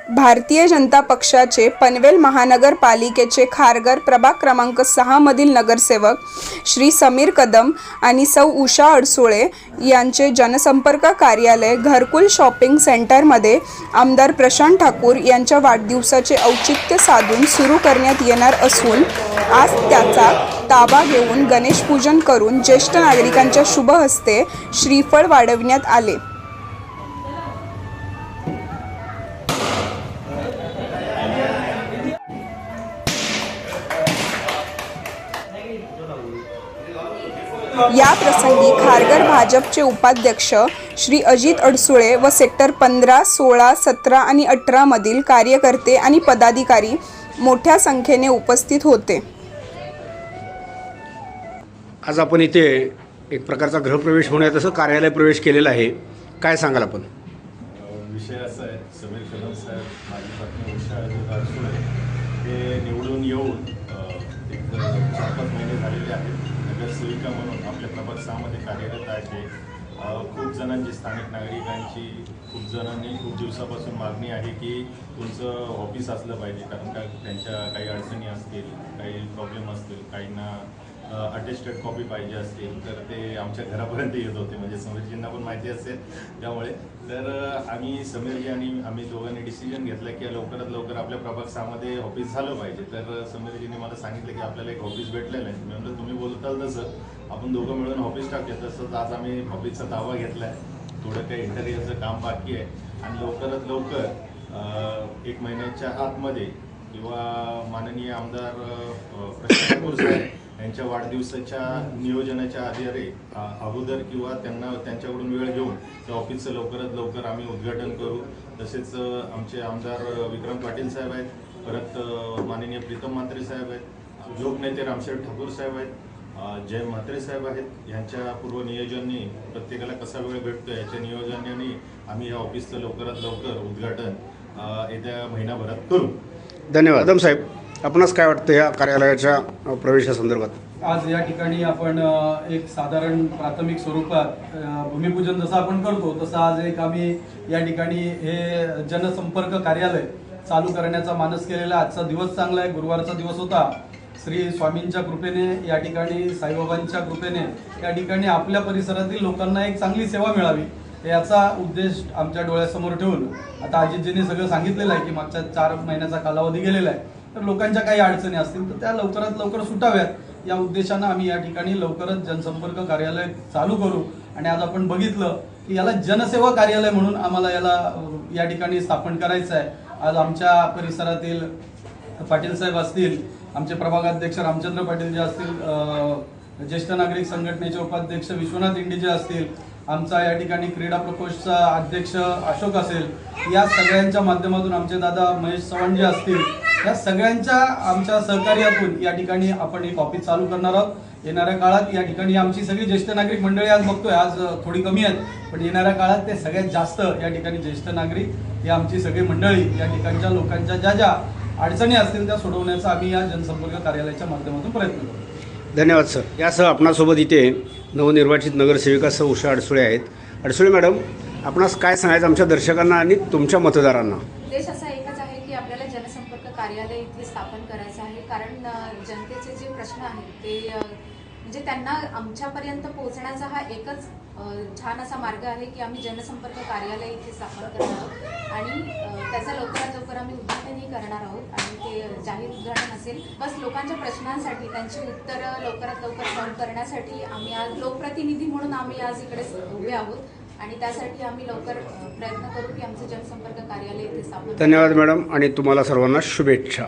भारतीय जनता पक्षाचे पनवेल महानगरपालिकेचे खारघर प्रभाग क्रमांक 6 मधील नगरसेवक श्री समीर कदम आणि सौ उषा अडसुळे यांचे जनसंपर्क कार्यालय घरकुल शॉपिंग सेंटरमध्ये आमदार प्रशांत ठाकूर यांच्या वाढदिवसाचे औचित्य साधून सुरू करण्यात येणार असून आज त्याचा ताबा घेऊन गणेश पूजन करून ज्येष्ठ नागरिकांच्या शुभ हस्ते श्रीफळ वाढविण्यात आले। या प्रसंगी खारघर भाजपचे उपाध्यक्ष श्री अजित अडसुळे व सेक्टर 15, 16, 17 आणि 18 मधील कार्यकर्ते आणि पदाधिकारी मोठ्या संख्येने उपस्थित होते। आज आपण इथे एक प्रकारचा गृहप्रवेश होण्यात कार्यालय प्रवेश केलेला आहे, काय सांगाल आपण? विषय असा आहे, समीर कदम साहेब माझी पत्नी उषा अडसुळे हे निवडून येऊन एक 4-5 महिने झालेले आहेत। नगरसेविका म्हणून आपल्या प्रभाग 6 मध्ये कार्यरत आहे। खूप जणांची, स्थानिक नागरिकांची, खूप जणांनी खूप दिवसापासून मागणी आहे की तुमचं ऑफिस असलं पाहिजे, कारण का त्यांच्या काही अडचणी असतील, काही प्रॉब्लेम असतील, काहींना अटेस्टेड कॉपी पाहिजे असतील तर ते आमच्या घरापर्यंत येत होते, म्हणजे समीरजींना पण माहिती असेल त्यामुळे। तर आम्ही समीरजी आणि आम्ही दोघांनी डिसिजन घेतला की लवकरात लवकर आपल्या प्रभाग 6 मध्ये ऑफिस झालं पाहिजे। तर समीरजींनी मला सांगितलं की आपल्याला एक ऑफिस भेटलेलं आहे। मी म्हटलं तुम्ही बोलताल तसं आपण दोघं मिळून ऑफिस टाकूया। तसंच आज आम्ही ऑफिसचा दावा घेतला आहे, थोडं काही इंटेरियरचं काम बाकी आहे आणि लवकरात लवकर 1 महिन्याच्या आतमध्ये किंवा माननीय आमदार प्रशांत ठाकूर साहेब यांच्या वाढदिवसाच्या नियोजनाच्या अगोदर किंवा त्यांच्याकडून वेळ घेऊन त्या ऑफिसचं लवकरात लवकर आम्ही उद्घाटन करू। तसेच आमचे आमदार विक्रम पाटील साहेब आहेत, परत माननीय प्रीतम म्हात्रे साहेब आहेत, लोकनेते रामशेठ ठाकूर साहेब आहेत, जय म्हात्रे साहेब आहेत। यांच्या पूर्व नियोजनाने प्रत्येकाला कसा वेळ भेटतो याच्या नियोजनाने आम्ही या ऑफिसचं लवकरात लवकर उद्घाटन येत्या महिनाभरात करू। धन्यवाद। कदम साहेब, आपणास काय वाटतं या कार्यालयाच्या प्रवेशासंदर्भात? आज या ठिकाणी आपण एक साधारण प्राथमिक स्वरूपात भूमिपूजन जसं आपण करतो तसं आज एक आम्ही या ठिकाणी हे जनसंपर्क कार्यालय चालू करण्याचा मानस केलेला। आजचा दिवस चांगला आहे, गुरुवारचा दिवस होता। श्री स्वामींच्या कृपेने या ठिकाणी, साईबाबांच्या कृपेने या ठिकाणी आपल्या परिसरातील लोकांना एक चांगली सेवा मिळावी याचा उद्देश आमच्या डोळ्यासमोर ठेवून आता अजितजींनी सगळं सांगितलेलं आहे की मागच्या 4 महिन्याचा कालावधी गेलेला आहे, तर लोकांच्या काही अडचणी असतील तर त्या लवकरात लवकर सुटाव्यात या उद्देशानं आम्ही या ठिकाणी लवकरच जनसंपर्क कार्यालय चालू करू। आणि आज आपण बघितलं की याला जनसेवा कार्यालय म्हणून आम्हाला याला या ठिकाणी स्थापन करायचं आहे। आज आमच्या परिसरातील पाटील साहेब असतील, आमचे प्रभागाध्यक्ष रामचंद्र पाटील जे असतील, ज्येष्ठ नागरिक संघटनेचे उपाध्यक्ष विश्वनाथ इंडीजे असतील, आमचा या ठिकाणी क्रीडा प्रकोष्ठचा अध्यक्ष अशोक असेल, या सगळ्यांच्या माध्यमातून आमचे दादा महेश चव्हाण जे असतील, या सगळ्यांच्या आमच्या सहकार्यातून या ठिकाणी आपण एक ऑफिस चालू करणार आहोत। येणाऱ्या काळात या ठिकाणी आमची सगळी ज्येष्ठ नागरिक मंडळी आज बघतोय, आज थोडी कमी आहेत, पण येणाऱ्या काळात ते सगळ्यात जास्त या ठिकाणी ज्येष्ठ नागरिक ही आमची सगळी मंडळी या ठिकाणच्या लोकांच्या ज्या ज्या अडचणी असतील त्या सोडवण्याचा आम्ही या जनसंपर्क कार्यालयाच्या माध्यमातून प्रयत्न करू। धन्यवाद सर। यासह आपणासोबत इथे नवनिर्वाचित नगरसेविका सौ उषा अडसुळे आहेत। अडसुळे मॅडम, आपणास काय सांगायचं आमच्या दर्शकांना आणि तुमच्या मतदारांना? उद्देश असा एकच आहे की आपल्याला जनसंपर्क कार्यालय इथे स्थापन करायचं आहे, कारण जनतेचे जे प्रश्न आहेत ते म्हणजे त्यांना आमच्यापर्यंत पोहोचण्याचा हा एकच छान असा मार्ग आहे की आम्ही जनसंपर्क कार्यालय इथे स्थापन करणार आहोत आणि त्याचा लवकरात लवकर आम्ही उद्घाटनही करणार आहोत। आणि ते जाहीर उद्घाटन असेल, बस लोकांच्या प्रश्नांसाठी त्यांची उत्तरं लवकरात लवकर सॉल्व्ह करण्यासाठी आम्ही आज लोकप्रतिनिधी म्हणून आम्ही आज इकडे उभे आहोत आणि त्यासाठी आम्ही लवकर प्रयत्न करू की आमचं जनसंपर्क कार्यालय इथे स्थापन। धन्यवाद मॅडम, आणि तुम्हाला सर्वांना शुभेच्छा।